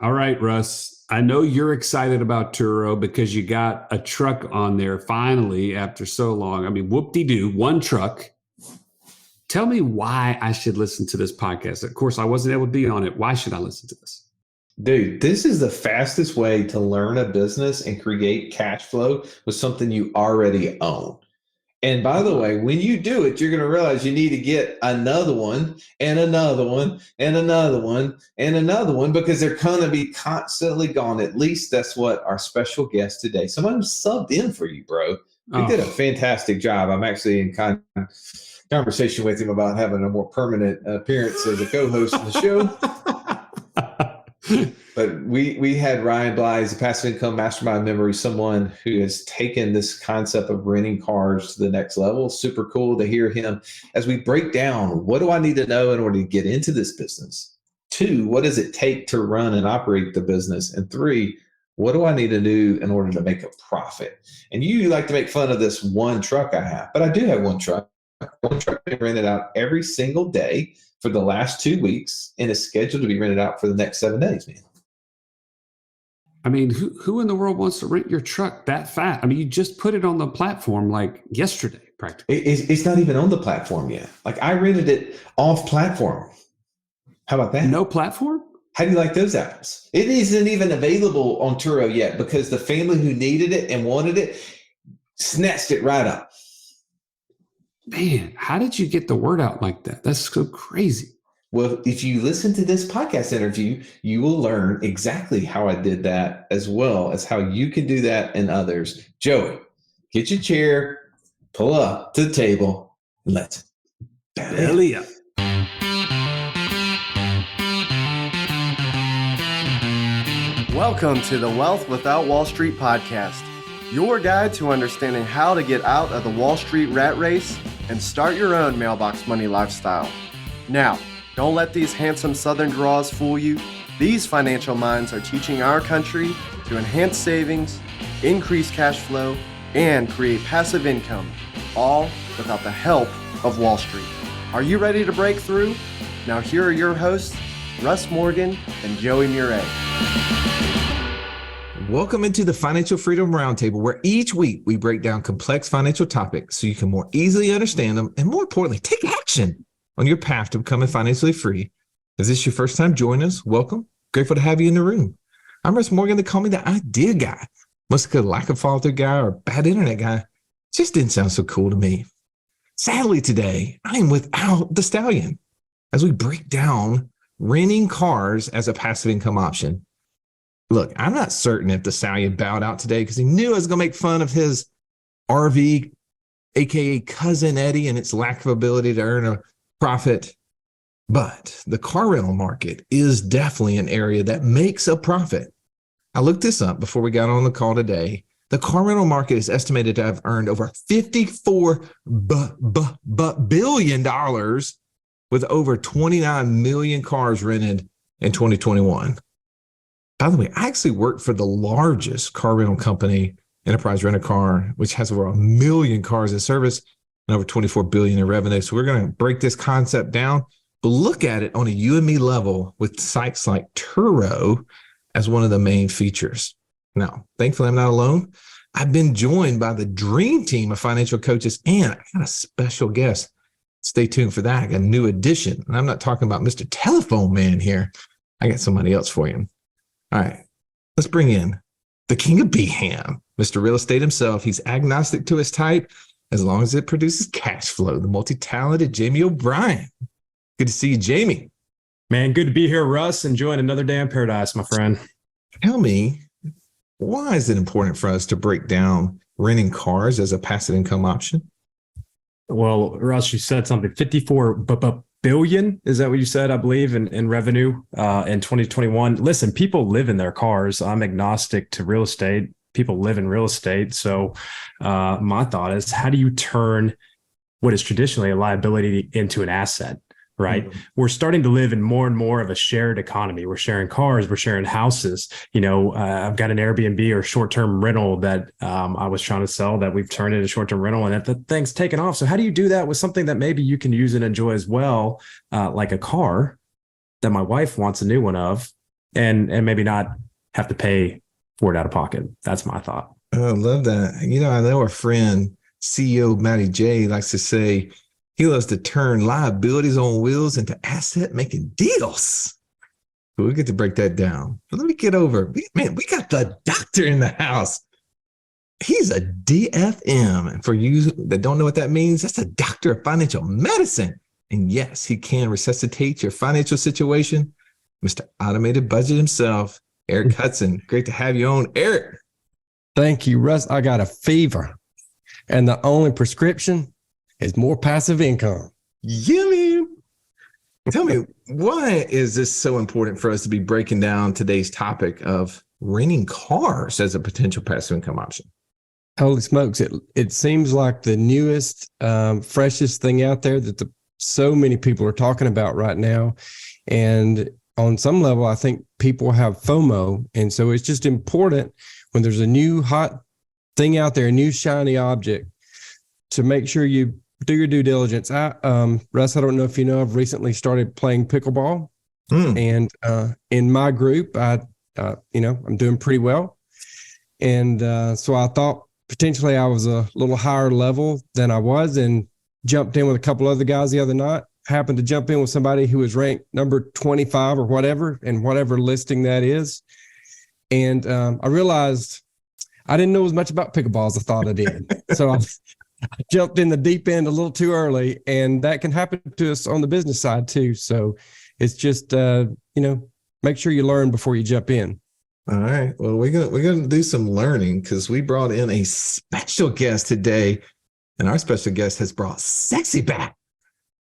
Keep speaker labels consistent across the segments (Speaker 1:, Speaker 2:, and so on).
Speaker 1: All right, Russ. I know you're excited about Turo because you got a truck on there finally after so long. I mean, whoop-de-doo, one truck. Tell me why I should listen to this podcast. Of course, I wasn't able to be on it. Why should I listen to this?
Speaker 2: Dude, this is the fastest way to learn a business and create cash flow with something you already own. And by the way, when you do it, you're going to realize you need to get another one and another one and another one and another one because they're going to be constantly gone. At least that's what our special guest today. Someone subbed in for you, bro. He did a fantastic job. I'm actually in conversation with him about having a more permanent appearance as a co-host of the show. But we had Ryan Bly, a passive income mastermind member, someone who has taken this concept of renting cars to the next level. Super cool to hear him as we break down, what do I need to know in order to get into this business? 2, what does it take to run and operate the business? And 3, what do I need to do in order to make a profit? And you like to make fun of this one truck I have, but I do have one truck. One truck being rented out every single day for the last 2 weeks and is scheduled to be rented out for the next 7 days, man.
Speaker 1: I mean, who in the world wants to rent your truck that fast? I mean, you just put it on the platform like yesterday, practically.
Speaker 2: It's not even on the platform yet. Like I rented it off platform. How about that?
Speaker 1: No platform?
Speaker 2: How do you like those apples? It isn't even available on Turo yet because the family who needed it and wanted it snatched it right up.
Speaker 1: Man, how did you get the word out like that? That's so crazy.
Speaker 2: Well, if you listen to this podcast interview, you will learn exactly how I did that, as well as how you can do that and others. Joey, get your chair, pull up to the table, and let's belly up.
Speaker 3: Welcome to the Wealth Without Wall Street podcast, your guide to understanding how to get out of the Wall Street rat race and start your own mailbox money lifestyle. Now, don't let these handsome Southern draws fool you. These financial minds are teaching our country to enhance savings, increase cash flow, and create passive income, all without the help of Wall Street. Are you ready to break through? Now here are your hosts, Russ Morgan and Joey Murray.
Speaker 4: Welcome into the Financial Freedom Roundtable, where each week we break down complex financial topics so you can more easily understand them and, more importantly, take action on your path to becoming financially free. Is this your first time joining us? Welcome. Grateful to have you in the room. I'm Russ Morgan. They call me the idea guy. Must have lack of follow-through guy or bad internet guy. Just didn't sound so cool to me. Sadly, today, I am without the stallion as we break down renting cars as a passive income option. Look, I'm not certain if the stallion bowed out today because he knew I was going to make fun of his RV, aka Cousin Eddie, and its lack of ability to earn a profit. But the car rental market is definitely an area that makes a profit. I looked this up before we got on the call today. The car rental market is estimated to have earned over $54 billion with over 29 million cars rented in 2021. By the way, I actually work for the largest car rental company, Enterprise Rent-A-Car, which has over 1 million cars in service and over 24 billion in revenue. So we're going to break this concept down, but look at it on a you and me level with sites like Turo as one of the main features. Now, thankfully, I'm not alone. I've been joined by the dream team of financial coaches, and I got a special guest. Stay tuned for that. I got a new addition. And I'm not talking about Mr. Telephone Man here. I got somebody else for you. All right, let's bring in the king of BHAM, Mr. Real Estate himself. He's agnostic to his type as long as it produces cash flow. The multi-talented Jamie O'Brien. Good to see you, Jamie.
Speaker 5: Man, good to be here, Russ. Enjoying another day in paradise, my friend.
Speaker 4: Tell me, why is it important for us to break down renting cars as a passive income option?
Speaker 5: Well, Russ, you said something, 54 billion. Is that what you said? I believe in revenue in 2021. Listen, people live in their cars. I'm agnostic to real estate. People live in real estate. So my thought is, how do you turn what is traditionally a liability into an asset? Right. Mm-hmm. We're starting to live in more and more of a shared economy. We're sharing cars, we're sharing houses. I've got an Airbnb or short-term rental that I was trying to sell that we've turned into short-term rental, and that thing's taken off. So how do you do that with something that maybe you can use and enjoy as well, like a car that my wife wants a new one of, and maybe not have to pay for it out of pocket. That's my thought.
Speaker 4: Oh, I love that. I know our friend, CEO Matty J, likes to say he loves to turn liabilities on wheels into asset making deals. But we get to break that down. But let me get over. Man, we got the doctor in the house. He's a DFM. And for you that don't know what that means, that's a doctor of financial medicine. And yes, he can resuscitate your financial situation. Mr. Automated Budget himself, Eric Hudson. Great to have you on, Eric.
Speaker 6: Thank you, Russ. I got a fever, and the only prescription is more passive income.
Speaker 4: Yummy. Tell me, why is this so important for us to be breaking down today's topic of renting cars as a potential passive income option?
Speaker 6: Holy smokes. It seems like the newest, freshest thing out there that so many people are talking about right now. And on some level, I think people have FOMO. And so it's just important when there's a new hot thing out there, a new shiny object, to make sure you do your due diligence. Russ, I don't know if you know, I've recently started playing pickleball, and in my group, I'm doing pretty well. And so I thought potentially I was a little higher level than I was, and jumped in with a couple other guys the other night. Happened to jump in with somebody who was ranked number 25 or whatever, in whatever listing that is. And I realized I didn't know as much about pickleball as I thought I did. So I jumped in the deep end a little too early, and that can happen to us on the business side too. So it's just, make sure you learn before you jump in.
Speaker 4: All right. Well, we're gonna do some learning because we brought in a special guest today, and our special guest has brought sexy back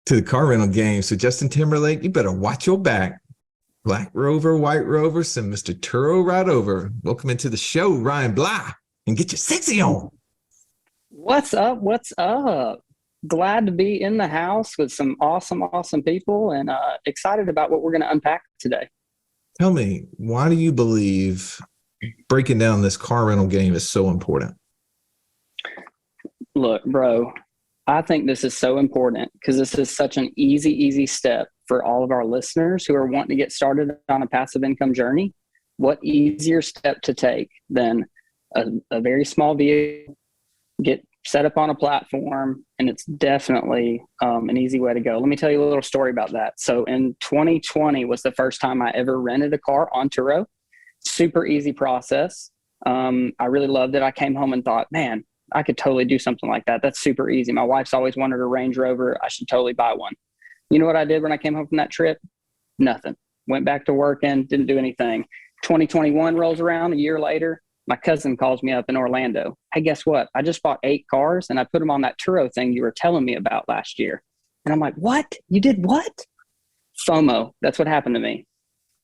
Speaker 4: to the car rental game. So Justin Timberlake, you better watch your back. Black Rover, White Rover, send Mr. Turo right over. Welcome into the show, Ryan Bly, and get your sexy on.
Speaker 7: What's up? What's up? Glad to be in the house with some awesome people, and excited about what we're going to unpack today.
Speaker 4: Tell me, why do you believe breaking down this car rental game is so important?
Speaker 7: Look, bro, I think this is so important because this is such an easy step for all of our listeners who are wanting to get started on a passive income journey. What easier step to take than a very small vehicle, get set up on a platform, and it's definitely an easy way to go. Let me tell you a little story about that. So in 2020 was the first time I ever rented a car on Turo. Super easy process. I really loved it. I came home and thought, man, I could totally do something like that. That's super easy. My wife's always wanted a Range Rover. I should totally buy one. You know what I did when I came home from that trip? Nothing. Went back to working, didn't do anything. 2021 rolls around, a year later. My cousin calls me up in Orlando. Hey, guess what? I just bought 8 cars and I put them on that Turo thing you were telling me about last year. And I'm like, what? You did what? FOMO. That's what happened to me.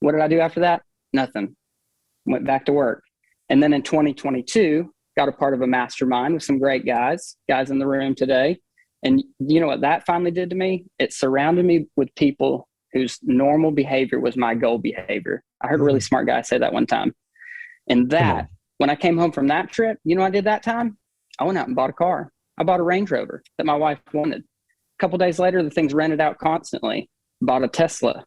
Speaker 7: What did I do after that? Nothing. Went back to work. And then in 2022, got a part of a mastermind with some great guys in the room today. And you know what that finally did to me? It surrounded me with people whose normal behavior was my goal behavior. I heard a really smart guy say that one time. And that, when I came home from that trip, you know what I did that time? I went out and bought a car. I bought a Range Rover that my wife wanted. A couple days later, the thing's rented out constantly. Bought a Tesla. A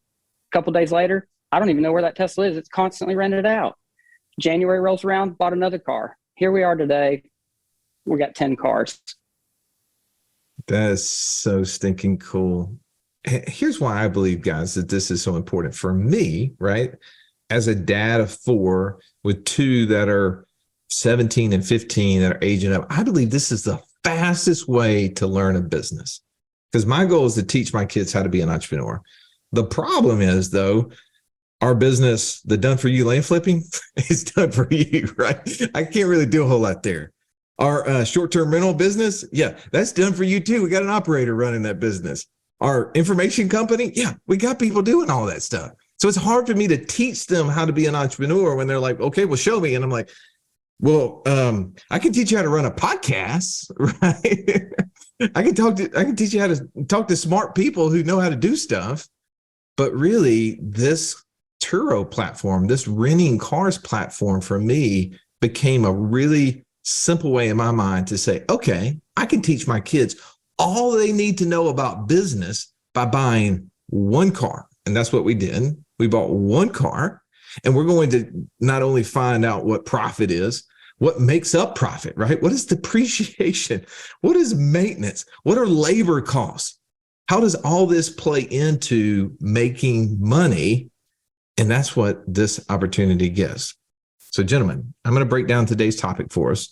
Speaker 7: couple days later, I don't even know where that Tesla is. It's constantly rented out. January rolls around, bought another car. Here we are today. We got 10 cars.
Speaker 4: That is so stinking cool. Here's why I believe, guys, that this is so important for me, right? As a dad of 4 with 2 that are 17 and 15 that are aging up, I believe this is the fastest way to learn a business, because my goal is to teach my kids how to be an entrepreneur. The problem is, though, our business, the done for you land flipping, is done for you, right? I can't really do a whole lot there. Our short-term rental business, yeah, that's done for you too. We got an operator running that business. Our information company, yeah, we got people doing all that stuff. So it's hard for me to teach them how to be an entrepreneur when they're like, okay, well, show me. And I'm like, well, I can teach you how to run a podcast, right? I can teach you how to talk to smart people who know how to do stuff. But really, this Turo platform, this renting cars platform for me became a really simple way in my mind to say, okay, I can teach my kids all they need to know about business by buying one car. And that's what we did. We bought one car. And we're going to not only find out what profit is, what makes up profit, right? What is depreciation? What is maintenance? What are labor costs? How does all this play into making money? And that's what this opportunity gives. So, gentlemen, I'm going to break down today's topic for us.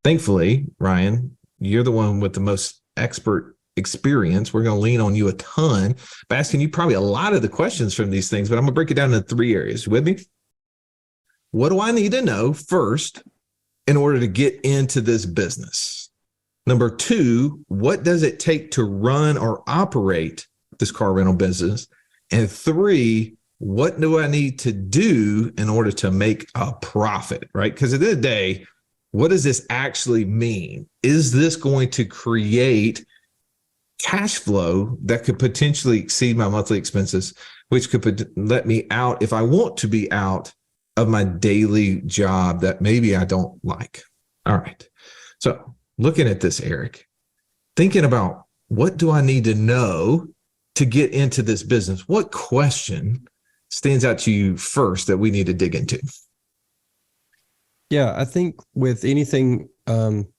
Speaker 4: Thankfully, Ryan, you're the one with the most expert experience. We're going to lean on you a ton by asking you probably a lot of the questions from these things, but I'm going to break it down into 3 areas. You with me? What do I need to know first in order to get into this business? Number 2, what does it take to run or operate this car rental business? And 3, what do I need to do in order to make a profit, right? Because at the end of the day, what does this actually mean? Is this going to create cash flow that could potentially exceed my monthly expenses, which could let me out if I want to be out of my daily job that maybe I don't like? All right. So looking at this, Eric, thinking about what do I need to know to get into this business? What question stands out to you first that we need to dig into?
Speaker 6: Yeah, I think with anything,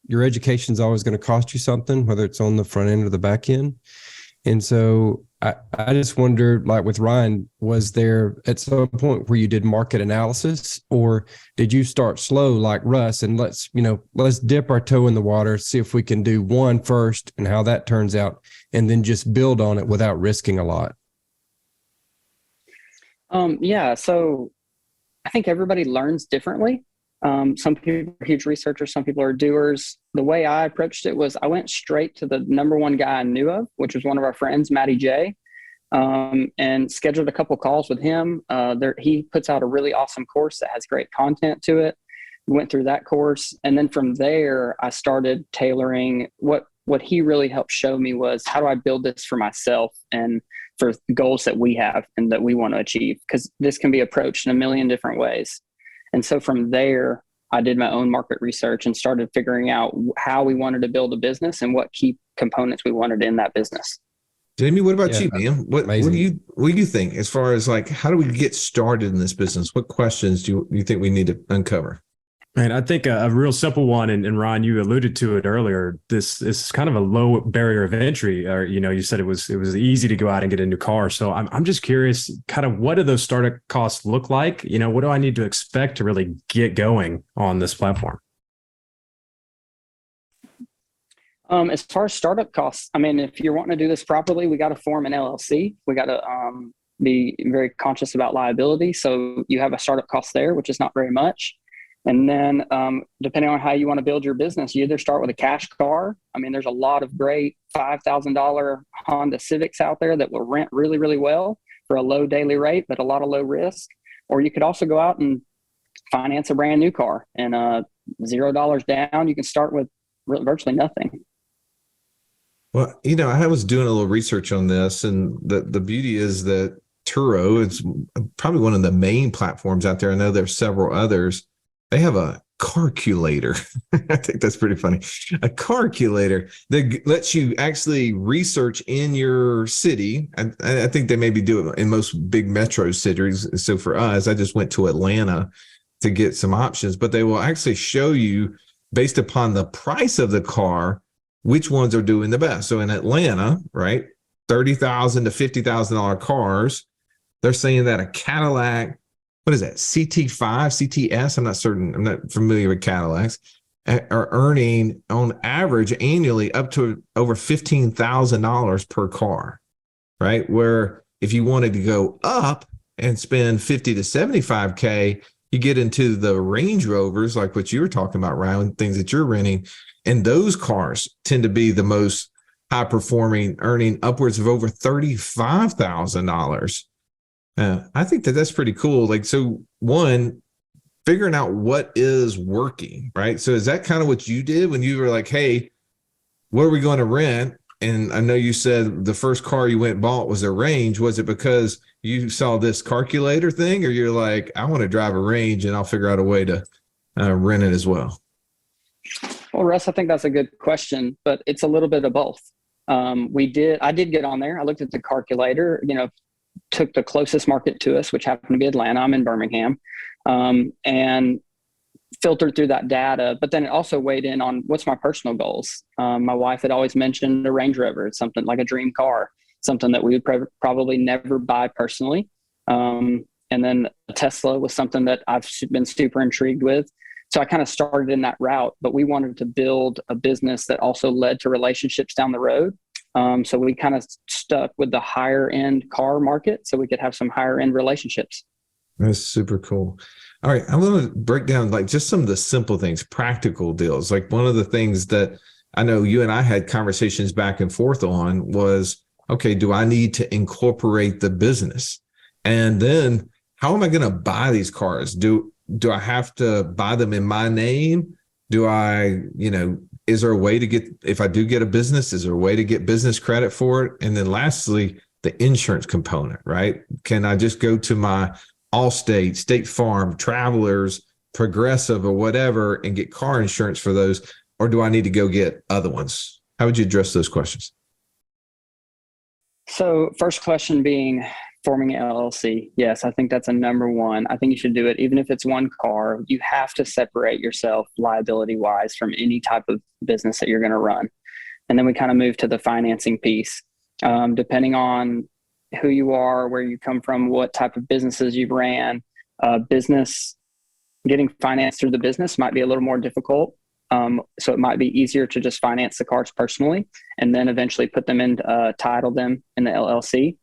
Speaker 6: your education is always going to cost you something, whether it's on the front end or the back end. And so I just wondered, like with Ryan, was there at some point where you did market analysis, or did you start slow like Russ and let's dip our toe in the water, see if we can do one first and how that turns out, and then just build on it without risking a lot?
Speaker 7: Yeah, so I think everybody learns differently. Some people are huge researchers, some people are doers. The way I approached it was I went straight to the number one guy I knew of, which was one of our friends, Matty J, and scheduled a couple calls with him. He puts out a really awesome course that has great content to it. We went through that course. And then from there, I started tailoring. What he really helped show me was, how do I build this for myself and for goals that we have and that we want to achieve? Because this can be approached in a million different ways. And so from there, I did my own market research and started figuring out how we wanted to build a business and what key components we wanted in that business.
Speaker 4: Jamie, what about you, man? What do you think as far as like, how do we get started in this business? What questions do you think we need to uncover?
Speaker 5: And I think a real simple one, and Ryan, you alluded to it earlier. This is kind of a low barrier of entry. Or you said it was easy to go out and get a new car. So I'm just curious, kind of what do those startup costs look like? What do I need to expect to really get going on this platform?
Speaker 7: As far as startup costs, I mean, if you're wanting to do this properly, we got to form an LLC. We got to be very conscious about liability. So you have a startup cost there, which is not very much. And then depending on how you want to build your business, you either start with a cash car. I mean, there's a lot of great $5,000 Honda Civics out there that will rent really, really well for a low daily rate, but a lot of low risk. Or you could also go out and finance a brand new car and $0 down. You can start with virtually nothing.
Speaker 4: Well, I was doing a little research on this, and the beauty is that Turo is probably one of the main platforms out there. I know there's several others. They have a calculator. I think that's pretty funny. A calculator that lets you actually research in your city. I think they maybe do it in most big metro cities. So for us, I just went to Atlanta to get some options, but they will actually show you based upon the price of the car, which ones are doing the best. So in Atlanta, right, $30,000 to $50,000 cars, they're saying that a Cadillac, what is that, CT5, CTS? I'm not certain. I'm not familiar with Cadillacs. Are earning on average annually up to over $15,000 per car, right? Where if you wanted to go up and spend 50 to 75K, you get into the Range Rovers, like what you were talking about, Ryan, things that you're renting. And those cars tend to be the most high performing, earning upwards of over $35,000. I think that's pretty cool. Like, so one, figuring out what is working, right? So is that kind of what you did when you were like, hey, what are we going to rent? And I know you said the first car you went and bought was a Range. Was it because you saw this calculator thing, or you're like, I want to drive a Range and I'll figure out a way to rent it as well?
Speaker 7: Well, Russ, I think that's a good question, but it's a little bit of both. I did get on there. I looked at the calculator, took the closest market to us, which happened to be Atlanta. I'm in Birmingham, and filtered through that data. But then it also weighed in on what's my personal goals. My wife had always mentioned a Range Rover. It's something like a dream car, something that we would probably never buy personally. And then a Tesla was something that I've been super intrigued with. So I kind of started in that route, but we wanted to build a business that also led to relationships down the road. So we kind of stuck with the higher end car market so we could have some higher end relationships.
Speaker 4: That's super cool. All right. I'm going to break down like just some of the simple things, practical deals. Like one of the things that I know you and I had conversations back and forth on was, okay, do I need to incorporate the business? And then how am I going to buy these cars? Do I have to buy them in my name? Do I, is there a way to get, if I do get a business, is there a way to get business credit for it? And then lastly, the insurance component, right? Can I just go to my Allstate, State Farm, Travelers, Progressive, or whatever and get car insurance for those? Or do I need to go get other ones? How would you address those questions?
Speaker 7: So first question being forming an LLC. Yes, I think that's a number one. I think you should do it. Even if it's one car, you have to separate yourself liability wise from any type of business that you're going to run. And then we kind of move to the financing piece. Depending on who you are, where you come from, what type of businesses you've ran, business, getting financed through the business might be a little more difficult. So it might be easier to just finance the cars personally and then eventually put them in, title them in the LLC.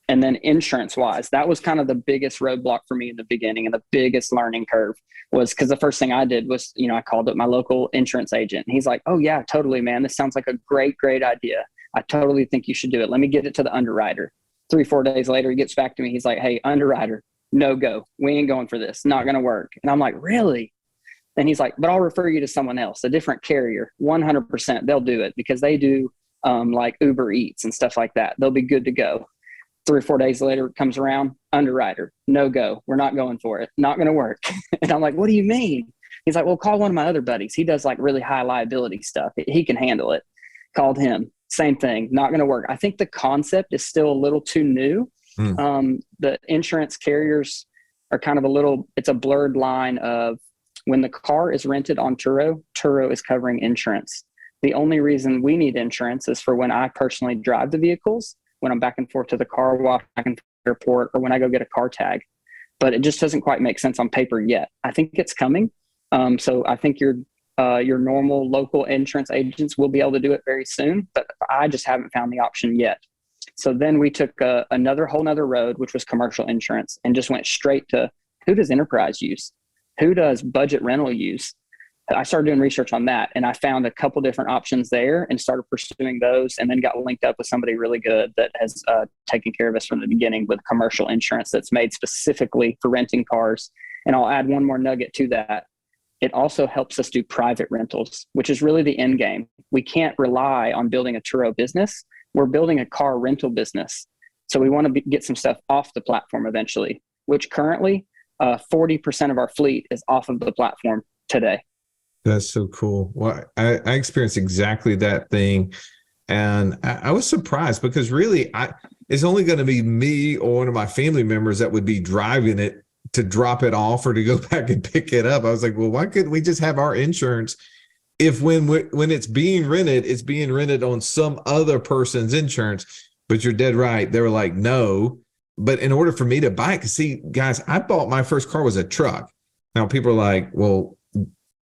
Speaker 7: And then insurance wise, that was kind of the biggest roadblock for me in the beginning, and the biggest learning curve was because the first thing I did was, I called up my local insurance agent. He's like, "Oh yeah, totally, man. This sounds like a great idea. I totally think you should do it. Let me get it to the underwriter." 3-4 days later, he gets back to me. He's like, "Hey, underwriter, no go. We ain't going for this. Not going to work." And I'm like, "Really?" And he's like, "But I'll refer you to someone else, a different carrier. 100%, they'll do it because they do like Uber Eats and stuff like that. They'll be good to go." 3 or 4 days later, it comes around, underwriter, no go. We're not going for it. Not going to work. And I'm like, "What do you mean?" He's like, "Well, call one of my other buddies. He does like really high liability stuff. He can handle it." Called him. Same thing. Not going to work. I think the concept is still a little too new. The insurance carriers are kind of it's a blurred line of when the car is rented on Turo, Turo is covering insurance. The only reason we need insurance is for when I personally drive the vehicles, when I'm back and forth to the car wash, back and forth to the airport, or when I go get a car tag. But it just doesn't quite make sense on paper yet. I think it's coming. So I think your normal local insurance agents will be able to do it very soon, but I just haven't found the option yet. So then we took another whole nother road, which was commercial insurance, and just went straight to who does enterprise use? Who does budget rental use? I started doing research on that, and I found a couple different options there and started pursuing those, and then got linked up with somebody really good that has taken care of us from the beginning with commercial insurance that's made specifically for renting cars. And I'll add one more nugget to that. It also helps us do private rentals, which is really the end game. We can't rely on building a Turo business. We're building a car rental business. So we want to get some stuff off the platform eventually, which currently 40% of our fleet is off of the platform today.
Speaker 4: That's so cool. Well, I experienced exactly that thing. And I was surprised because really it's only going to be me or one of my family members that would be driving it to drop it off or to go back and pick it up. I was like, well, why couldn't we just have our insurance if when it's being rented on some other person's insurance? But you're dead right. They were like, no. But in order for me to buy it, because see, guys, I bought my first car was a truck. Now people are like, well,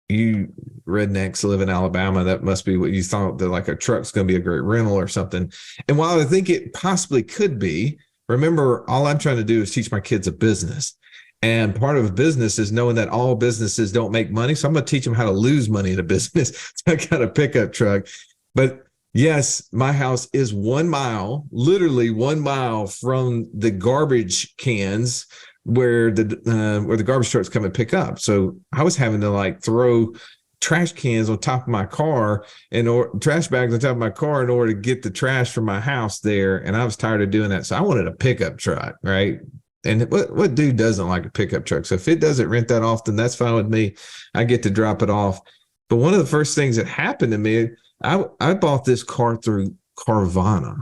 Speaker 4: you rednecks live in Alabama. That must be what you thought, that like a truck's going to be a great rental or something. And while I think it possibly could be, remember, all I'm trying to do is teach my kids a business. And part of a business is knowing that all businesses don't make money. So I'm going to teach them how to lose money in a business. So I got a pickup truck. But yes, my house is 1 mile, literally 1 mile from the garbage cans where the garbage trucks come and pick up. So I was having to like throw trash cans on top of my car or trash bags on top of my car in order to get the trash from my house there. And I was tired of doing that. So I wanted a pickup truck, right? And what dude doesn't like a pickup truck? So if it doesn't rent that often, that's fine with me. I get to drop it off. But one of the first things that happened to me, I bought this car through Carvana.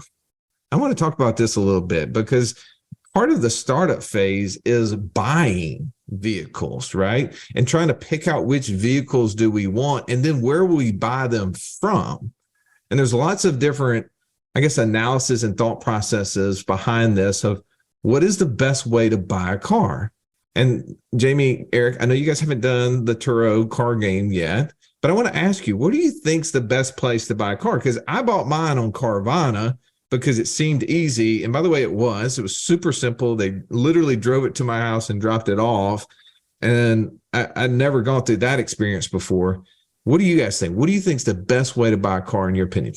Speaker 4: I want to talk about this a little bit because part of the startup phase is buying vehicles, right? And trying to pick out which vehicles do we want, and then where will we buy them from? And there's lots of different, I guess, analysis and thought processes behind this of what is the best way to buy a car. And Jamie, Eric, I know you guys haven't done the Turo car game yet, but I want to ask you, what do you think's the best place to buy a car? Because I bought mine on Carvana because it seemed easy. And by the way, it was super simple. They literally drove it to my house and dropped it off. And I'd never gone through that experience before. What do you guys think? What do you think's the best way to buy a car in your opinion?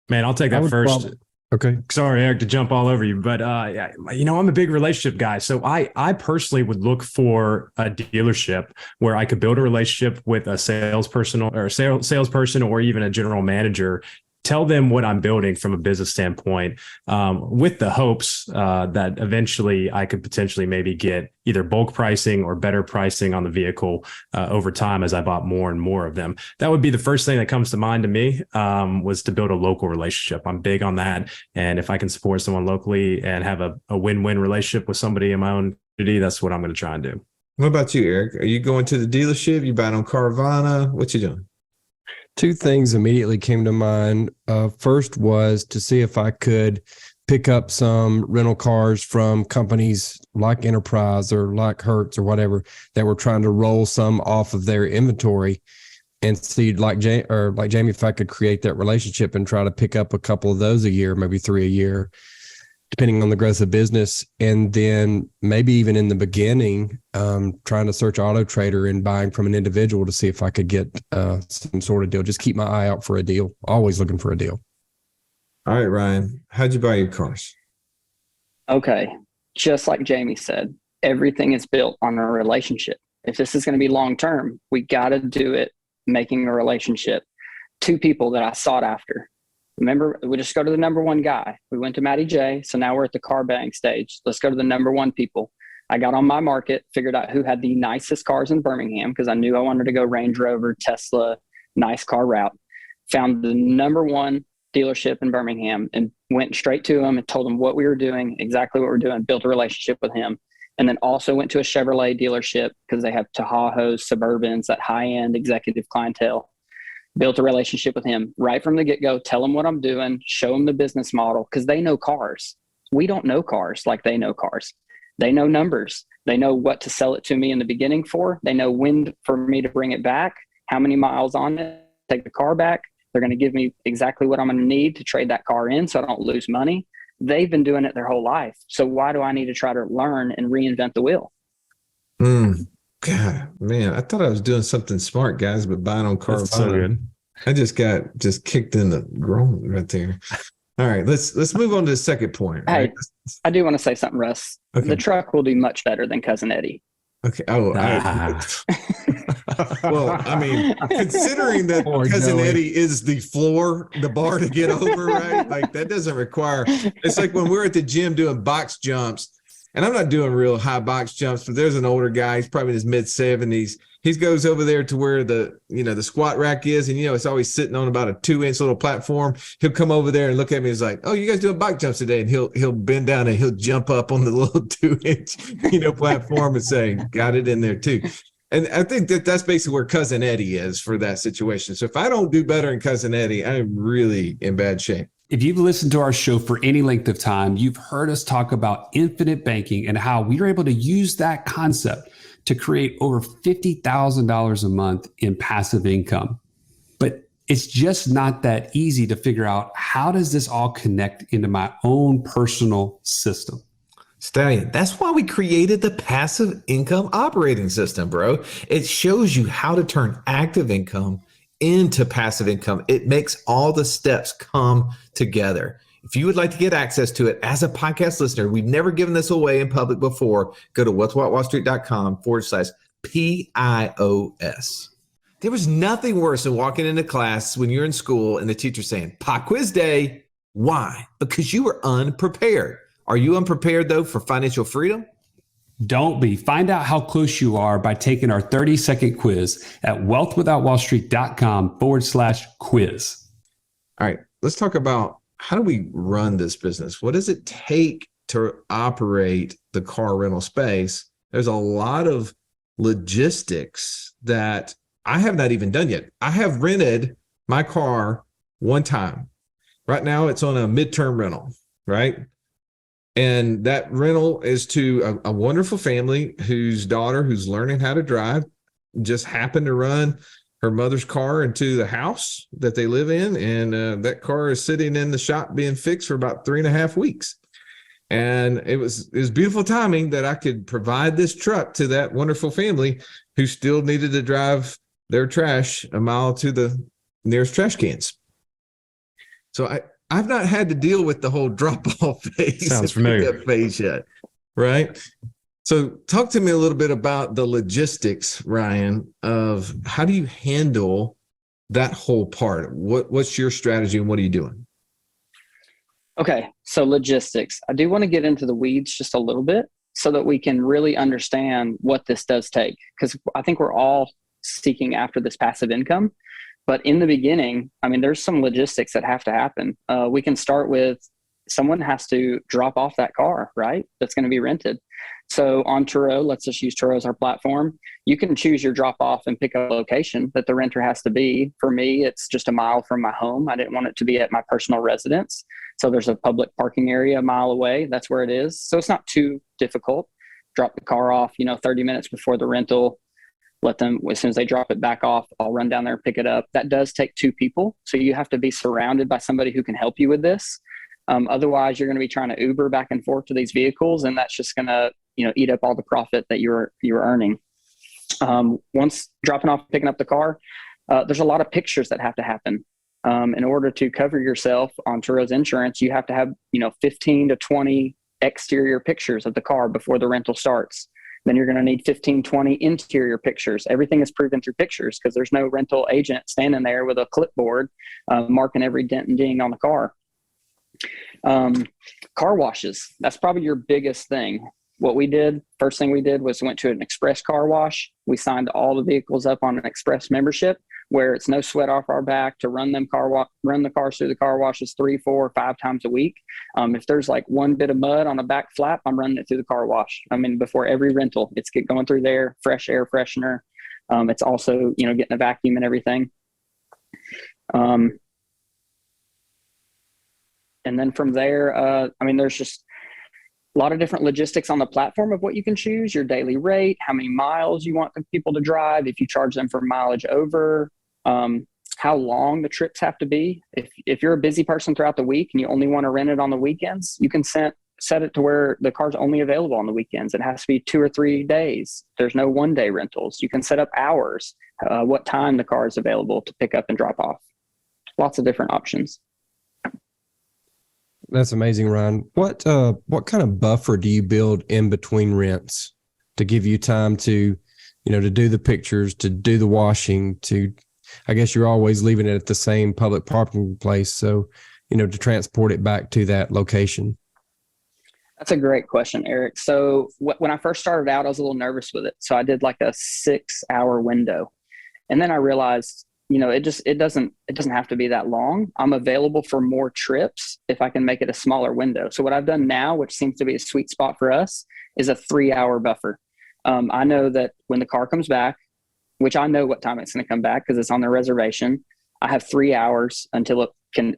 Speaker 5: Man, I'll take that first.
Speaker 6: Okay.
Speaker 5: Sorry, Eric, to jump all over you, but I'm a big relationship guy. So I personally would look for a dealership where I could build a relationship with a salesperson or even a general manager. Tell them what I'm building from a business standpoint, with the hopes that eventually I could potentially maybe get either bulk pricing or better pricing on the vehicle over time as I bought more and more of them. That would be the first thing that comes to mind to me, was to build a local relationship. I'm big on that. And if I can support someone locally and have a win-win relationship with somebody in my own community, that's what I'm going to try and do.
Speaker 4: What about you, Eric? Are you going to the dealership? You buying on Carvana? What you doing?
Speaker 6: Two things immediately came to mind. First was to see if I could pick up some rental cars from companies like Enterprise or like Hertz or whatever that were trying to roll some off of their inventory, and see like Jamie, if I could create that relationship and try to pick up a couple of those a year, maybe 3 a year, depending on the growth of business. And then maybe even in the beginning, trying to search Auto Trader and buying from an individual to see if I could get some sort of deal. Just keep my eye out for a deal. Always looking for a deal.
Speaker 4: All right, Ryan, how'd you buy your cars?
Speaker 7: Okay. Just like Jamie said, everything is built on a relationship. If this is going to be long-term, we got to do it making a relationship. 2 people that I sought after. Remember, we just go to the number one guy. We went to Matty J. So now we're at the car buying stage. Let's go to the number one people. I got on my market, figured out who had the nicest cars in Birmingham because I knew I wanted to go Range Rover, Tesla, nice car route. Found the number one dealership in Birmingham and went straight to him and told him what we were doing, exactly what we were doing, built a relationship with him. And then also went to a Chevrolet dealership because they have Tahoes, Suburbans, that high-end executive clientele. Built a relationship with him right from the get-go, tell him what I'm doing, show him the business model, because they know cars. We don't know cars like they know cars. They know numbers. They know what to sell it to me in the beginning for. They know when for me to bring it back, how many miles on it, take the car back. They're going to give me exactly what I'm going to need to trade that car in so I don't lose money. They've been doing it their whole life. So why do I need to try to learn and reinvent the wheel?
Speaker 4: God, man, I thought I was doing something smart, guys, but buying on Carvana.
Speaker 5: That's so good.
Speaker 4: I just got kicked in the groin right there. All right, let's move on to the second point. Right?
Speaker 7: Hey, I do want to say something, Russ.
Speaker 4: Okay.
Speaker 7: The truck will do much better than Cousin Eddie.
Speaker 4: Okay. Oh, well, I mean, considering that Cousin Eddie is the bar to get over, right? Like that doesn't require. It's like when we're at the gym doing box jumps. And I'm not doing real high box jumps, but there's an older guy. He's probably in his mid-70s. He goes over there to where the squat rack is, and it's always sitting on about a 2-inch little platform. He'll come over there and look at me. He's like, "Oh, you guys doing box jumps today?" And he'll bend down and he'll jump up on the little 2-inch platform and say, "Got it in there too." And I think that's basically where Cousin Eddie is for that situation. So if I don't do better than Cousin Eddie, I'm really in bad shape.
Speaker 1: If you've listened to our show for any length of time, you've heard us talk about infinite banking and how we were able to use that concept to create over $50,000 a month in passive income. But it's just not that easy to figure out, how does this all connect into my own personal system?
Speaker 2: Stallion, that's why we created the passive income operating system, bro. It shows you how to turn active income into passive income. It makes all the steps come together. If you would like to get access to it as a podcast listener, we've never given this away in public before. Go to what'swhatwallstreet.com/PIOS. There was nothing worse than walking into class when you're in school and the teacher saying, "Pop quiz day." Why? Because you were unprepared. Are you unprepared though for financial freedom?
Speaker 1: Don't be. Find out how close you are by taking our 30-second quiz at wealthwithoutwallstreet.com/quiz.
Speaker 4: All right, let's talk about how do we run this business? What does it take to operate the car rental space? There's a lot of logistics that I have not even done yet. I have rented my car one time. Right now it's on a midterm rental, right? And that rental is to a wonderful family whose daughter, who's learning how to drive, just happened to run her mother's car into the house that they live in. And that car is sitting in the shop being fixed for about 3.5 weeks. And it was beautiful timing that I could provide this truck to that wonderful family who still needed to drive their trash a mile to the nearest trash cans. So I've not had to deal with the whole drop-off phase.
Speaker 5: Sounds familiar.
Speaker 4: Pickup phase yet, right? So talk to me a little bit about the logistics, Ryan, of how do you handle that whole part? What's your strategy and what are you doing?
Speaker 7: Okay, so logistics. I do want to get into the weeds just a little bit so that we can really understand what this does take, because I think we're all seeking after this passive income. But in the beginning, I mean, there's some logistics that have to happen. We can start with someone has to drop off that car, right? That's going to be rented. So on Turo, let's just use Turo as our platform. You can choose your drop off and pick up location that the renter has to be. For me, it's just a mile from my home. I didn't want it to be at my personal residence. So there's a public parking area a mile away. That's where it is. So it's not too difficult. Drop the car off, 30 minutes before the rental. Let them, as soon as they drop it back off, I'll run down there and pick it up. That does take 2 people. So you have to be surrounded by somebody who can help you with this. Otherwise, you're going to be trying to Uber back and forth to these vehicles, and that's just going to, eat up all the profit that you're earning. Once dropping off, picking up the car, there's a lot of pictures that have to happen. In order to cover yourself on Turo's insurance, you have to have, 15 to 20 exterior pictures of the car before the rental starts. Then you're going to need 15, 20 interior pictures. Everything is proven through pictures because there's no rental agent standing there with a clipboard marking every dent and ding on the car. Car washes. That's probably your biggest thing. What we did, first thing we did was went to an express car wash. We signed all the vehicles up on an express membership where it's no sweat off our back to run the cars through the car washes 3, 4, 5 times a week. If there's like one bit of mud on a back flap, I'm running it through the car wash. I mean, before every rental, it's going through there, fresh air freshener. It's also, getting a vacuum and everything. And then from there, there's just a lot of different logistics on the platform of what you can choose, your daily rate, how many miles you want people to drive, if you charge them for mileage over, how long the trips have to be. If you're a busy person throughout the week and you only want to rent it on the weekends, you can set it to where the car's only available on the weekends. It has to be 2 or 3 days. There's no one-day rentals. You can set up hours, what time the car is available to pick up and drop off. Lots of different options.
Speaker 6: That's amazing, Ryan. What kind of buffer do you build in between rents to give you time to, to do the pictures, to do the washing, I guess you're always leaving it at the same public parking place. So, to transport it back to that location.
Speaker 7: That's a great question, Eric. So when I first started out, I was a little nervous with it. So I did like a 6-hour window. And then I realized, it doesn't have to be that long. I'm available for more trips if I can make it a smaller window. So what I've done now, which seems to be a sweet spot for us, is a 3-hour buffer. I know that when the car comes back, which I know what time it's going to come back because it's on the reservation, I have 3 hours until it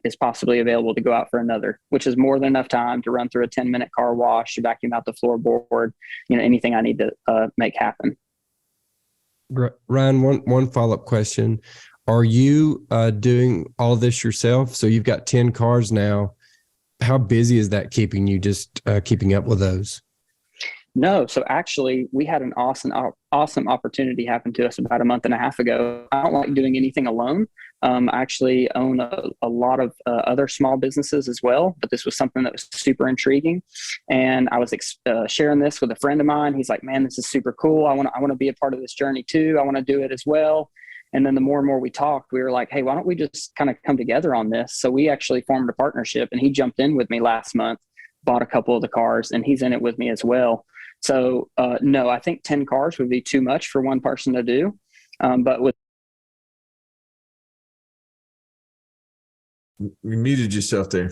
Speaker 7: is possibly available to go out for another, which is more than enough time to run through a 10-minute car wash, vacuum out the floorboard, anything I need to make happen.
Speaker 6: Ryan, one follow-up question. Are you doing all this yourself? So you've got 10 cars now. How busy is that keeping you, just keeping up with those?
Speaker 7: No. So actually, we had an awesome opportunity happen to us about a month and a half ago. I don't like doing anything alone. I actually own a lot of other small businesses as well, but this was something that was super intriguing. And I was sharing this with a friend of mine. He's like, man, this is super cool. I want to be a part of this journey too. I want to do it as well. And then the more and more we talked, we were like, hey, why don't we just kind of come together on this? So we actually formed a partnership, and he jumped in with me last month, bought a couple of the cars, and he's in it with me as well. So no, I think 10 cars would be too much for one person to do. But with
Speaker 4: You muted yourself there.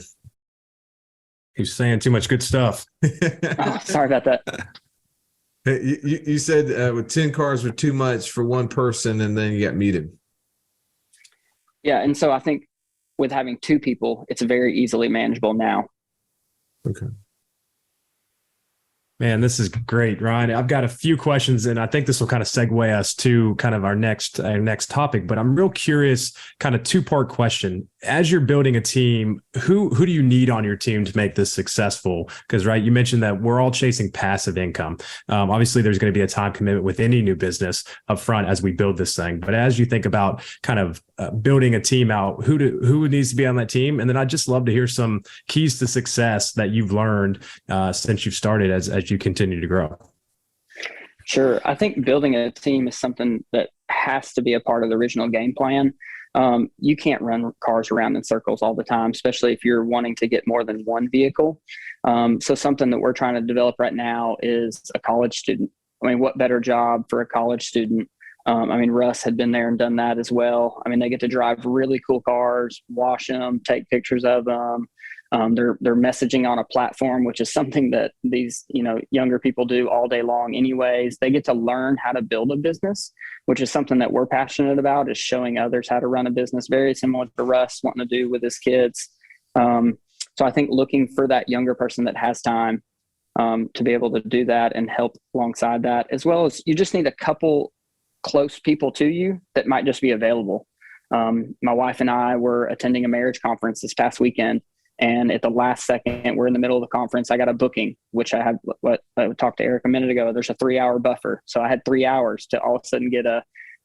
Speaker 5: He's saying too much good stuff.
Speaker 7: Oh, sorry about that.
Speaker 4: You said with 10 cars were too much for one person, and then you got muted.
Speaker 7: Yeah. And so I think with having two people, it's very easily manageable now.
Speaker 4: Okay.
Speaker 5: Man, this is great, Ryan. I've got a few questions, and I think this will kind of segue us to kind of our next topic. But I'm real curious, kind of two-part question. As you're building a team, who do you need on your team to make this successful? Because, right, you mentioned that we're all chasing passive income. Obviously, there's going to be a time commitment with any new business up front as we build this thing. But as you think about kind of building a team out, who needs to be on that team? And then I'd just love to hear some keys to success that you've learned since you've started as you continue to grow.
Speaker 7: Sure. I think building a team is something that has to be a part of the original game plan. You can't run cars around in circles all the time, especially if you're wanting to get more than one vehicle. So something that we're trying to develop right now is a college student. I mean, what better job for a college student? I mean, Russ had been there and done that as well. I mean, they get to drive really cool cars, wash them, take pictures of them. They're messaging on a platform, which is something that these, younger people do all day long anyways. They get to learn how to build a business, which is something that we're passionate about, is showing others how to run a business, very similar to Russ wanting to do with his kids. So I think looking for that younger person that has time to be able to do that and help alongside that, as well as you just need a couple close people to you that might just be available. My wife and I were attending a marriage conference this past weekend. And at the last second, we're in the middle of the conference. I got a booking, which I had what I talked to Eric a minute ago. There's a 3-hour buffer. So I had 3 hours to all of a sudden get I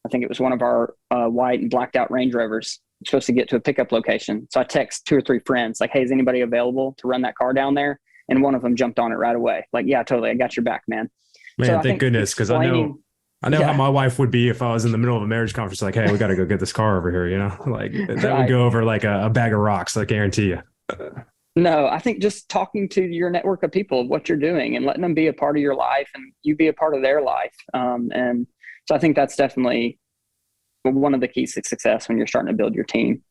Speaker 7: think it was one of our white and blacked out Range Rovers. I'm supposed to get to a pickup location. So I text 2 or 3 friends like, hey, is anybody available to run that car down there? And one of them jumped on it right away. Like, yeah, totally. I got your back, man.
Speaker 5: Man,
Speaker 7: so
Speaker 5: thank goodness. Cause I know how my wife would be if I was in the middle of a marriage conference, like, hey, we got to go get this car over here. Like that would go over like a bag of rocks. I guarantee you.
Speaker 7: No, I think just talking to your network of people of what you're doing and letting them be a part of your life and you be a part of their life. And so I think that's definitely one of the keys to success when you're starting to build your team.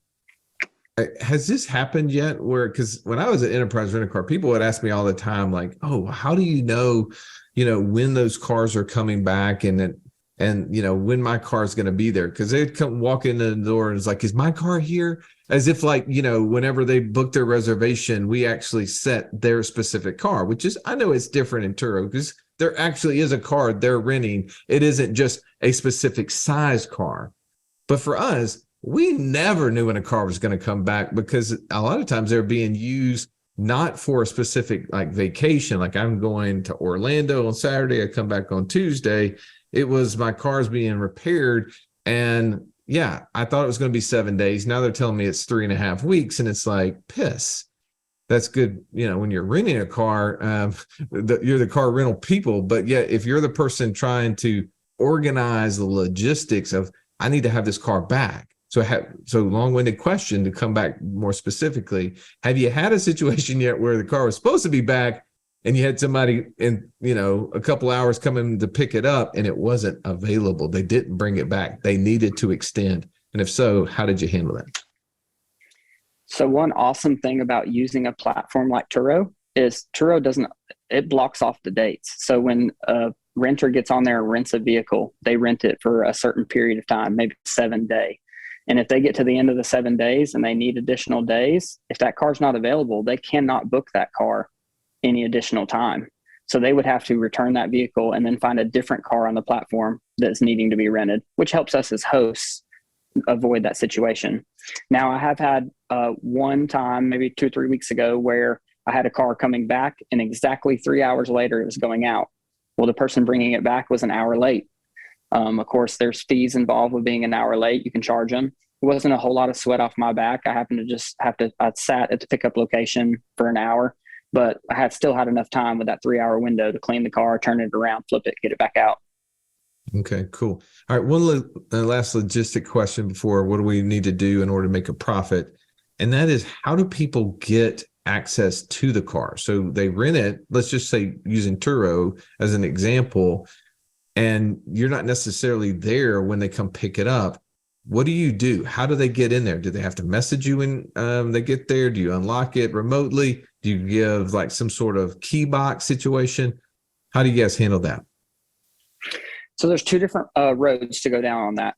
Speaker 4: Has this happened yet because when I was at Enterprise Rent a Car, people would ask me all the time, like, oh, how do you know, when those cars are coming back and when my car is going to be there? Because they'd come walk in the door and it's like, is my car here? As if like, whenever they book their reservation, we actually set their specific car, which is, I know it's different in Turo because there actually is a car they're renting. It isn't just a specific size car. But for us, we never knew when a car was going to come back because a lot of times they're being used not for a specific like vacation. Like I'm going to Orlando on Saturday, I come back on Tuesday. It was my car's being repaired. And yeah, I thought it was going to be 7 days. Now they're telling me it's 3.5 weeks. And it's like, piss. That's good. When you're renting a car, you're the car rental people. But yet, if you're the person trying to organize the logistics of, I need to have this car back. So long-winded question to come back more specifically. Have you had a situation yet where the car was supposed to be back and you had somebody in, a couple hours coming to pick it up and it wasn't available? They didn't bring it back. They needed to extend. And if so, how did you handle that?
Speaker 7: So one awesome thing about using a platform like Turo is Turo it blocks off the dates. So when a renter gets on there and rents a vehicle, they rent it for a certain period of time, maybe 7 days. And if they get to the end of the 7 days and they need additional days, if that car's not available, they cannot book that car any additional time. So they would have to return that vehicle and then find a different car on the platform that's needing to be rented, which helps us as hosts avoid that situation. Now, I have had one time, maybe 2 or 3 weeks ago, where I had a car coming back and exactly 3 hours later it was going out. Well, the person bringing it back was an hour late. Of course, there's fees involved with being an hour late. You can charge them. It wasn't a whole lot of sweat off my back. I happened to just I sat at the pickup location for an hour, but I still had enough time with that 3-hour window to clean the car, turn it around, flip it, get it back out.
Speaker 4: Okay, cool. All right. One last logistic question before what do we need to do in order to make a profit? And that is, how do people get access to the car? So they rent it, let's just say using Turo as an example, and you're not necessarily there when they come pick it up. what do you do? How do they get in there? Do they have to message you when they get there? Do you unlock it remotely? Do you give like some sort of key box situation? How do you guys handle that?
Speaker 7: So there's two different roads to go down on that.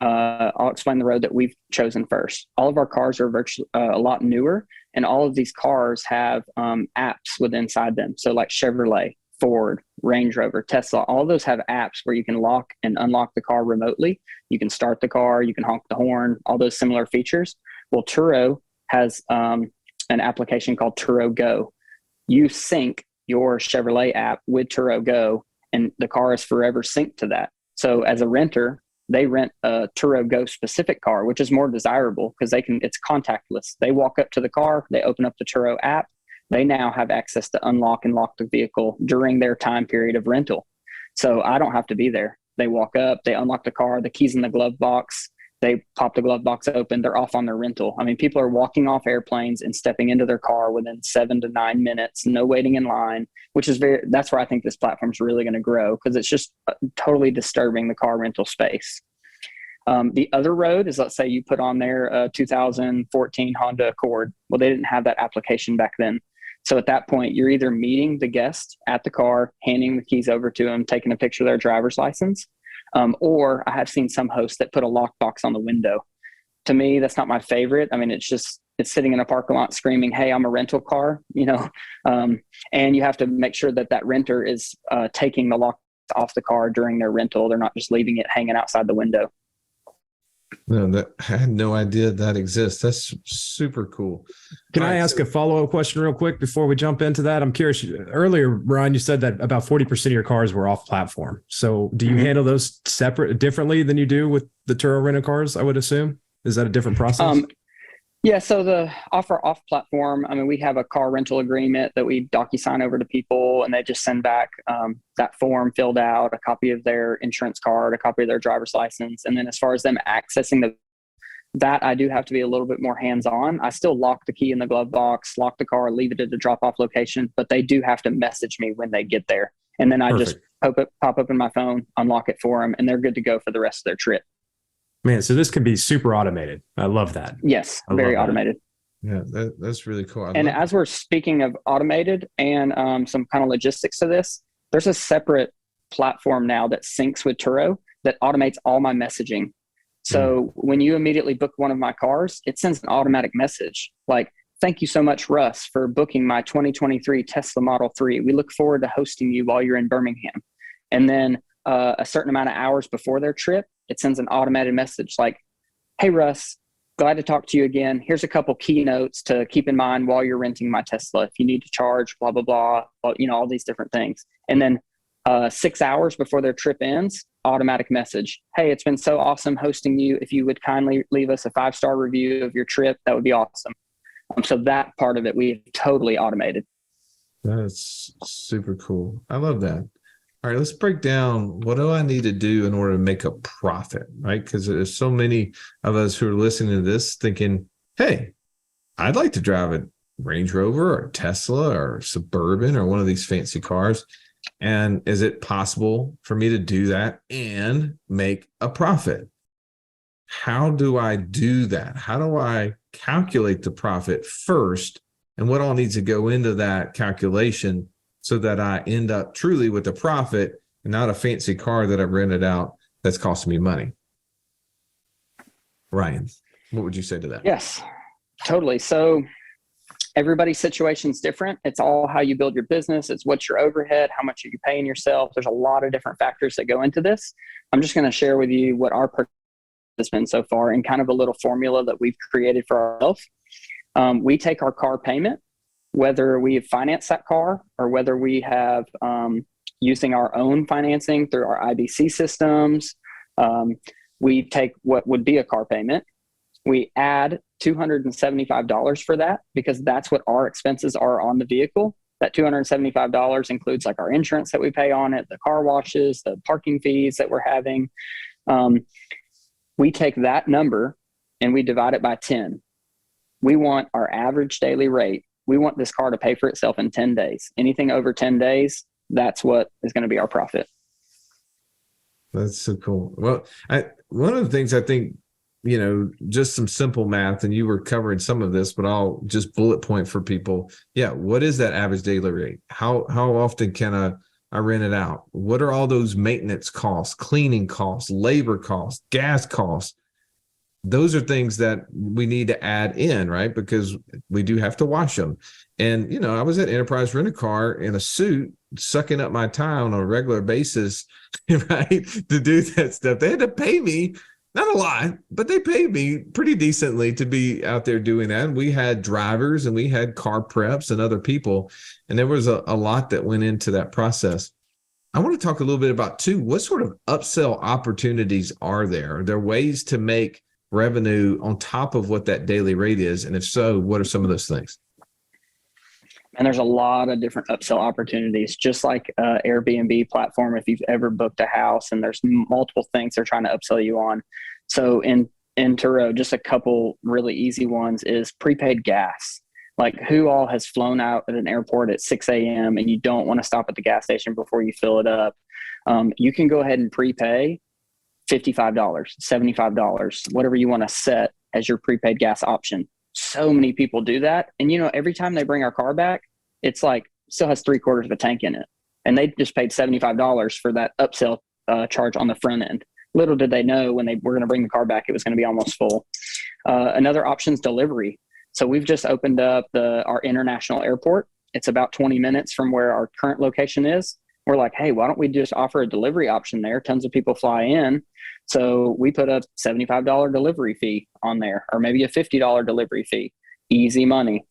Speaker 7: I'll explain the road that we've chosen first. All of our cars are virtually a lot newer, and all of these cars have apps within inside them. So like Chevrolet, Ford, Range Rover, Tesla, all of those have apps where you can lock and unlock the car remotely. You can start the car, you can honk the horn, all those similar features. Well, Turo has an application called Turo Go. You sync your Chevrolet app with Turo Go, and the car is forever synced to that. So as a renter, they rent a Turo Go specific car, which is more desirable because it's contactless. They walk up to the car, they open up the Turo app. They now have access to unlock and lock the vehicle during their time period of rental. So I don't have to be there. They walk up, they unlock the car, the keys in the glove box, they pop the glove box open, they're off on their rental. I mean, people are walking off airplanes and stepping into their car within 7 to 9 minutes, no waiting in line, which is that's where I think this platform is really going to grow, because it's just totally disturbing the car rental space. The other road is, let's say you put on there a 2014 Honda Accord. Well, they didn't have that application back then. So at that point, you're either meeting the guest at the car, handing the keys over to them, taking a picture of their driver's license, or I have seen some hosts that put a lockbox on the window. To me, that's not my favorite. I mean, it's sitting in a parking lot screaming, "Hey, I'm a rental car," and you have to make sure that renter is taking the lock off the car during their rental. They're not just leaving it hanging outside the window.
Speaker 4: No, I had no idea that exists. That's super cool.
Speaker 5: Can I ask a follow-up question real quick before we jump into that? I'm curious. Earlier, Ryan, you said that about 40% of your cars were off-platform. So do you handle those differently than you do with the Turo rental cars, I would assume? Is that a different process?
Speaker 7: Yeah, so the off-platform, I mean, we have a car rental agreement that we DocuSign over to people, and they just send back that form filled out, a copy of their insurance card, a copy of their driver's license. And then as far as them accessing that, I do have to be a little bit more hands-on. I still lock the key in the glove box, lock the car, leave it at the drop-off location, but they do have to message me when they get there. And then I just pop open my phone, unlock it for them, and they're good to go for the rest of their trip.
Speaker 5: Man, so this can be super automated. I love that.
Speaker 7: Yes, very automated.
Speaker 4: Yeah, that's really cool.
Speaker 7: And as we're speaking of automated and some kind of logistics to this, there's a separate platform now that syncs with Turo that automates all my messaging. So when you immediately book one of my cars, it sends an automatic message like, "Thank you so much, Russ, for booking my 2023 Tesla Model 3. We look forward to hosting you while you're in Birmingham." And then a certain amount of hours before their trip, it sends an automated message like, "Hey, Russ, glad to talk to you again. Here's a couple keynotes to keep in mind while you're renting my Tesla. If you need to charge, blah, blah, blah, all these different things." And then 6 hours before their trip ends, automatic message, "Hey, it's been so awesome hosting you. If you would kindly leave us a 5-star review of your trip, that would be awesome." So that part of it, we've totally automated.
Speaker 4: That's super cool. I love that. All right, let's break down, what do I need to do in order to make a profit, right? Because there's so many of us who are listening to this thinking, "Hey, I'd like to drive a Range Rover or Tesla or Suburban or one of these fancy cars. And is it possible for me to do that and make a profit? How do I do that? How do I calculate the profit first? And what all needs to go into that calculation so that I end up truly with a profit and not a fancy car that I've rented out that's costing me money?" Ryan, what would you say to that?
Speaker 7: Yes, totally. So everybody's situation is different. It's all how you build your business. It's what's your overhead, how much are you paying yourself. There's a lot of different factors that go into this. I'm just going to share with you what our purchase has been so far and kind of a little formula that we've created for ourselves. We take our car payment, whether we have financed that car or whether we have using our own financing through our IBC systems. We take what would be a car payment. We add $275 for that because that's what our expenses are on the vehicle. That $275 includes like our insurance that we pay on it, the car washes, the parking fees that we're having. We take that number and we divide it by 10. We want our average daily rate. We want this car to pay for itself in 10 days. Anything over 10 days, that's what is going to be our profit.
Speaker 4: That's so cool. Well, one of the things I think just some simple math, and you were covering some of this, but I'll just bullet point for people. Yeah. What is that average daily rate? How often can I rent it out? What are all those maintenance costs, cleaning costs, labor costs, gas costs? Those are things that we need to add in, right? Because we do have to wash them. And, I was at Enterprise Rent a Car in a suit, sucking up my time on a regular basis, right? To do that stuff. They had to pay me, not a lot, but they paid me pretty decently to be out there doing that. And we had drivers and we had car preps and other people. And there was a lot that went into that process. I want to talk a little bit about, too, what sort of upsell opportunities are there? Are there ways to make revenue on top of what that daily rate is? And if so, what are some of those things?
Speaker 7: And there's a lot of different upsell opportunities, just like Airbnb platform. If you've ever booked a house, and there's multiple things they're trying to upsell you on. So in Turo, just a couple really easy ones is prepaid gas. Like, who all has flown out at an airport at 6 a.m. and you don't want to stop at the gas station before you fill it up? You can go ahead and prepay $55, $75, whatever you want to set as your prepaid gas option. So many people do that. And, every time they bring our car back, it's like still has 3/4 of a tank in it. And they just paid $75 for that upsell charge on the front end. Little did they know when they were going to bring the car back, it was going to be almost full. Another option is delivery. So we've just opened up our international airport. It's about 20 minutes from where our current location is. We're like, hey, why don't we just offer a delivery option there? Tons of people fly in. So we put a $75 delivery fee on there, or maybe a $50 delivery fee. Easy money.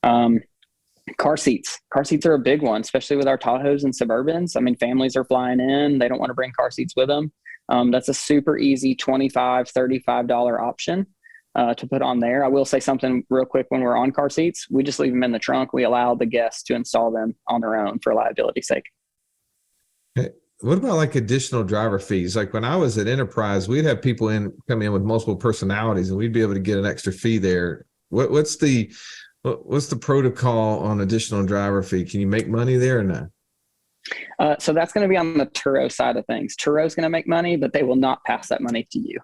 Speaker 7: Car seats. Car seats are a big one, especially with our Tahoes and Suburbans. I mean, families are flying in. They don't want to bring car seats with them. That's a super easy $25, $35 option to put on there. I will say something real quick when we're on car seats. We just leave them in the trunk. We allow the guests to install them on their own for liability's sake.
Speaker 4: What about like additional driver fees? Like when I was at Enterprise, we'd have people come in with multiple personalities, and we'd be able to get an extra fee there. What's the protocol on additional driver fee? Can you make money there or not?
Speaker 7: So that's going to be on the Turo side of things. Turo's going to make money, but they will not pass that money to you.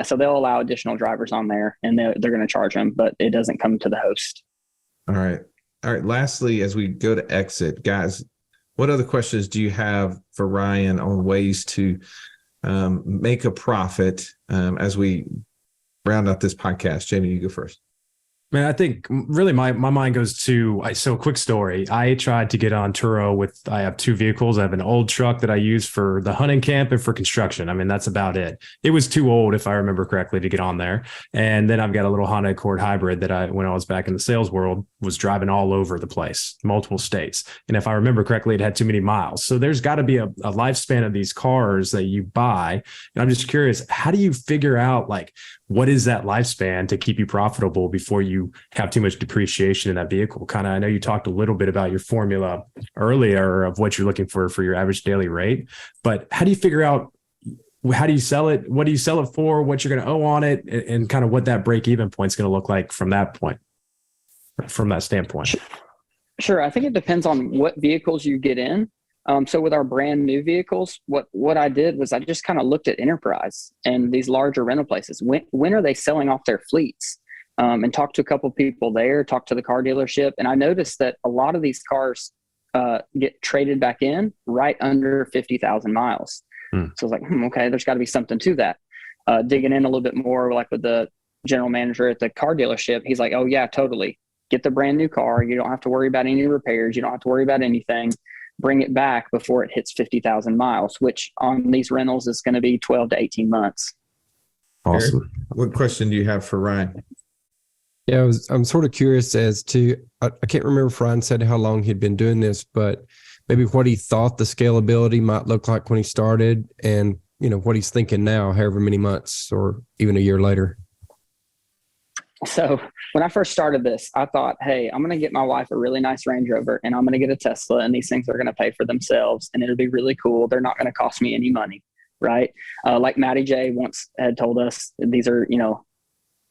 Speaker 7: So they'll allow additional drivers on there, and they're going to charge them, but it doesn't come to the host. All
Speaker 4: right. Lastly, as we go to exit, guys, what other questions do you have for Ryan on ways to make a profit as we round out this podcast? Jamie, you go first.
Speaker 5: Man, I think really my mind goes to, so quick story. I tried to get on Turo I have two vehicles. I have an old truck that I use for the hunting camp and for construction. I mean, that's about it. It was too old, if I remember correctly, to get on there. And then I've got a little Honda Accord hybrid that when I was back in the sales world, was driving all over the place, multiple states. And if I remember correctly, it had too many miles. So there's got to be a lifespan of these cars that you buy. And I'm just curious, how do you figure out what is that lifespan to keep you profitable before you have too much depreciation in that vehicle? I know you talked a little bit about your formula earlier of what you're looking for your average daily rate, but how do you figure out, how do you sell it? What do you sell it for? What you're going to owe on it, and kind of what that break even point is going to look like from that standpoint?
Speaker 7: Sure. I think it depends on what vehicles you get in. So with our brand new vehicles, what I did was I just kind of looked at Enterprise and these larger rental places. When are they selling off their fleets? And talked to a couple of people there, talked to the car dealership. And I noticed that a lot of these cars get traded back in right under 50,000 miles. So I was like, okay, there's got to be something to that. Digging in a little bit more, like with the general manager at the car dealership, he's like, oh yeah, totally. Get the brand new car. You don't have to worry about any repairs. You don't have to worry about anything. Bring it back before it hits 50,000 miles, which on these rentals is going to be 12 to 18 months.
Speaker 4: Awesome. What question do you have for Ryan?
Speaker 6: Yeah, I'm sort of curious as to, I can't remember if Ryan said how long he'd been doing this, but maybe what he thought the scalability might look like when he started, and what he's thinking now, however many months or even a year later.
Speaker 7: So when I first started this, I thought, hey, I'm going to get my wife a really nice Range Rover, and I'm going to get a Tesla, and these things are going to pay for themselves, and it'll be really cool. They're not going to cost me any money, right? Like Matty J once had told us, these are,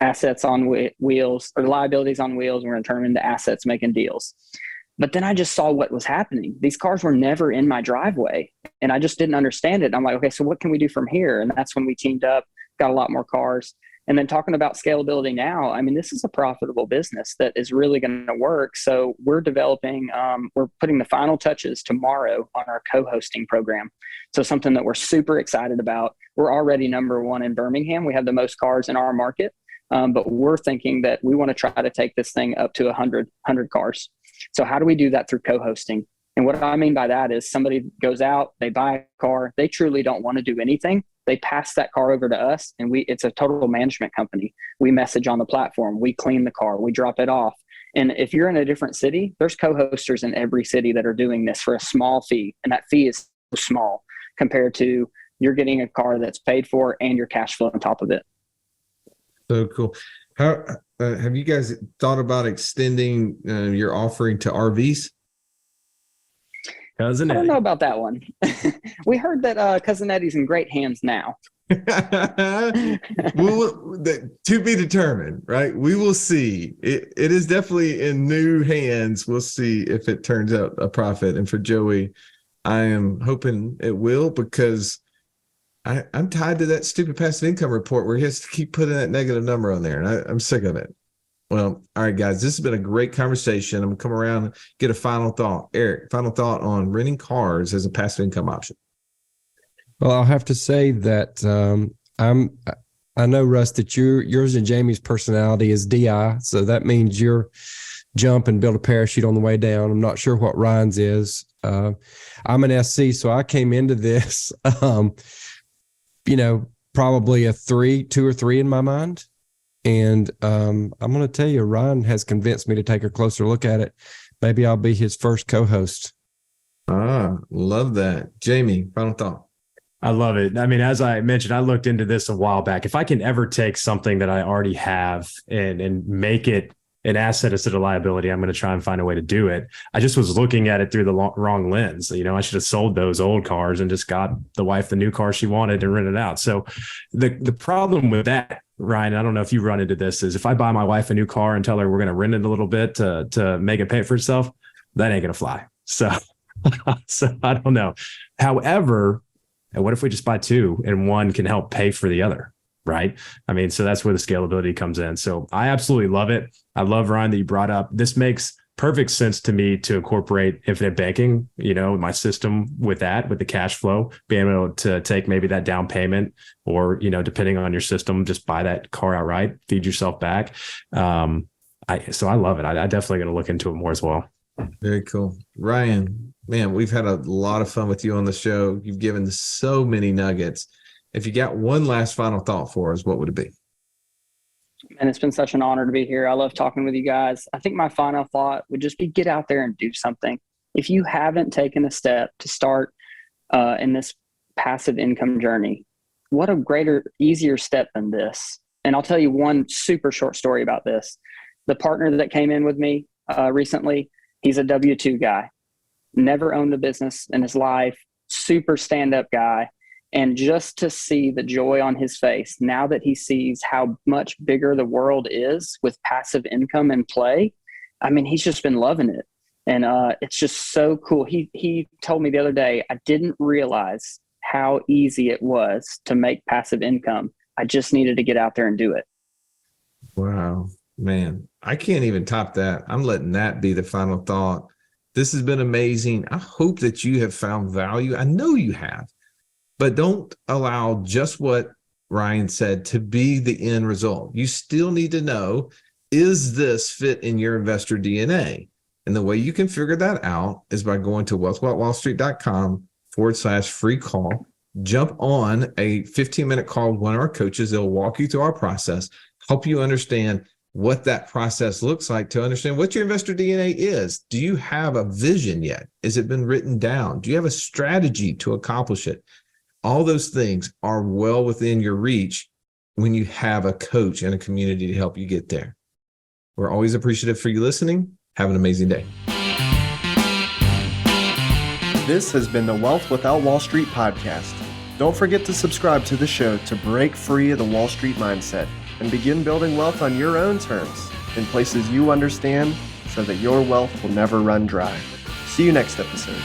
Speaker 7: assets on wheels, or liabilities on wheels. We're going to turn them into assets making deals. But then I just saw what was happening. These cars were never in my driveway, and I just didn't understand it. And I'm like, okay, so what can we do from here? And that's when we teamed up, got a lot more cars. And then talking about scalability now, I mean, this is a profitable business that is really going to work. So we're developing, we're putting the final touches tomorrow on our co-hosting program. So something that we're super excited about. We're already number one in Birmingham. We have the most cars in our market, but we're thinking that we want to try to take this thing up to 100 cars. So how do we do that? Through co-hosting. And what I mean by that is somebody goes out, they buy a car, they truly don't want to do anything. They pass that car over to us, and it's a total management company. We message on the platform, we clean the car, we drop it off. And if you're in a different city, there's co-hosters in every city that are doing this for a small fee. And that fee is so small compared to you're getting a car that's paid for and your cash flow on top of it.
Speaker 4: So cool. How have you guys thought about extending your offering to RVs?
Speaker 5: Cousin
Speaker 7: I
Speaker 5: Eddie.
Speaker 7: don't know about that one. We heard that Cousin Eddie's in great hands now.
Speaker 4: To be determined, right? We will see. It is definitely in new hands. We'll see if it turns out a profit. And for Joey, I am hoping it will, because I'm tied to that stupid passive income report where he has to keep putting that negative number on there. And I'm sick of it. Well, all right, guys, this has been a great conversation. I'm going to come around and get a final thought. Eric, final thought on renting cars as a passive income option.
Speaker 6: Well, I'll have to say that I know, Russ, that yours and Jamie's personality is DI. So that means you're jump and build a parachute on the way down. I'm not sure what Ryan's is. I'm an SC, so I came into this, probably a 2 or 3 in my mind. And I'm going to tell you, Ryan has convinced me to take a closer look at it. Maybe I'll be his first co-host.
Speaker 4: Love that. Jamie, final thought.
Speaker 5: I love it. I mean, as I mentioned, I looked into this a while back. If I can ever take something that I already have and make it an asset instead of liability, I'm going to try and find a way to do it. I just was looking at it through the wrong lens. I should have sold those old cars and just got the wife the new car she wanted and rented it out. So the problem with that, Ryan, I don't know if you run into this, is if I buy my wife a new car and tell her we're going to rent it a little bit to make it pay for itself, that ain't going to fly. So I don't know. However, what if we just buy 2 and one can help pay for the other? Right. I mean, so that's where the scalability comes in. So I absolutely love it. I love, Ryan, that you brought up. This makes perfect sense to me to incorporate infinite banking, my system with the cash flow, being able to take maybe that down payment or, depending on your system, just buy that car outright, feed yourself back. So I love it. I definitely going to look into it more as well.
Speaker 4: Very cool. Ryan, man, we've had a lot of fun with you on the show. You've given so many nuggets. If you got one last final thought for us, what would it be?
Speaker 7: And it's been such an honor to be here. I love talking with you guys. I think my final thought would just be get out there and do something. If you haven't taken a step to start in this passive income journey, what a greater, easier step than this. And I'll tell you one super short story about this. The partner that came in with me recently, he's a W-2 guy, never owned a business in his life, super stand-up guy. And just to see the joy on his face now that he sees how much bigger the world is with passive income in play, I mean, he's just been loving it. And it's just so cool. He told me the other day, I didn't realize how easy it was to make passive income. I just needed to get out there and do it.
Speaker 4: Wow, man, I can't even top that. I'm letting that be the final thought. This has been amazing. I hope that you have found value. I know you have. But don't allow just what Ryan said to be the end result. You still need to know, is this fit in your investor DNA? And the way you can figure that out is by going to wealthwithoutwallstreet.com/free call. Jump on a 15-minute call with one of our coaches. They'll walk you through our process, help you understand what that process looks like, to understand what your investor DNA is. Do you have a vision yet? Has it been written down? Do you have a strategy to accomplish it? All those things are well within your reach when you have a coach and a community to help you get there. We're always appreciative for you listening. Have an amazing day.
Speaker 3: This has been the Wealth Without Wall Street podcast. Don't forget to subscribe to the show to break free of the Wall Street mindset and begin building wealth on your own terms in places you understand so that your wealth will never run dry. See you next episode.